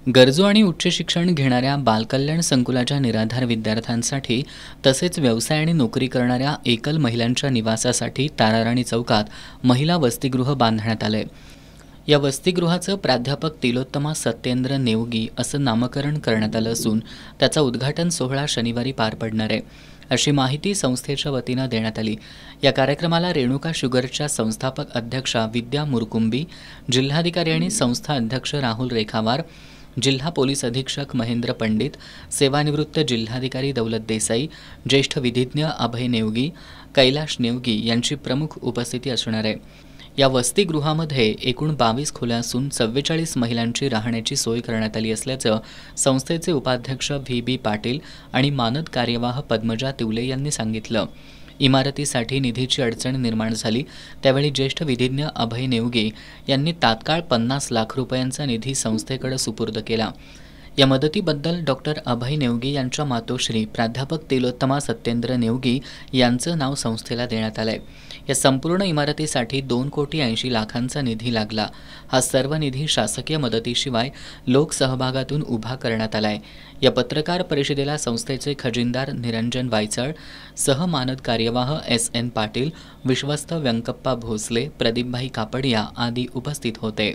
गरजू आणि उच्च शिक्षण घेणाऱ्या बालकल्याण संकुलाच्या निराधार विद्यार्थ्यांसाठी तसेच व्यवसाय आणि नोकरी करणाऱ्या एकल महिलांच्या निवासासाठी ताराराणी चौकात महिला वसतिगृह बांधण्यात आले। या वसतिगृहाचं प्राध्यापक तिलोत्तमा सत्येंद्र नेवगी असं नामकरण करण्यात आलं असून त्याचा उद्घाटन सोहळा शनिवारी पार पडणार आहे, अशी माहिती संस्थेच्या वतीनं देण्यात आली। या कार्यक्रमाला रेणुका शुगरच्या संस्थापक अध्यक्षा विद्या मुरकुंबी, जिल्हाधिकारी आणि संस्था अध्यक्ष राहुल रेखावार, जिल्हा पोलीस अधीक्षक महेंद्र पंडित, सेवानिवृत्त जिल्हाधिकारी दौलत देसाई, ज्येष्ठ विधिज्ञ अभय नेवगी, कैलाश नेवगी यांची प्रमुख उपस्थिती असणार आहे। या वसतिगृहामध्ये एकूण 22 खोल्या असून 44 महिलांची राहण्याची सोय करण्यात आली असल्याचं संस्थेचे उपाध्यक्ष व्ही पाटील आणि मानद कार्यवाह पद्मजा तिवले यांनी सांगितलं। इमारतीसाठी निधीची अडचण निर्माण झाली त्यावेळी ज्येष्ठ विधिज्ञ अभय नेवगे यांनी तात्काळ 50 लाख रुपयांचा निधी संस्थेकडे सुपूर्द केला। या मदतीबद्दल डॉक्टर अभय नेवगे यांच्या मातोश्री प्राध्यापक तिलोत्तमा सत्येंद्र नेवगी यांचं नाव संस्थेला देण्यात आलंय। या संपूर्ण इमारतीसाठी 2,80,00,000 निधी लागला। हा सर्व निधी शासकीय मदतीशिवाय लोकसहभागातून उभा करण्यात आलाय। या पत्रकार परिषदेला संस्थेचे खजिनदार निरंजन वायचळ, सहमानद कार्यवाह SN पाटील, विश्वस्त व्यंकप्पा भोसले, प्रदीपभाई कापडिया आदी उपस्थित होते।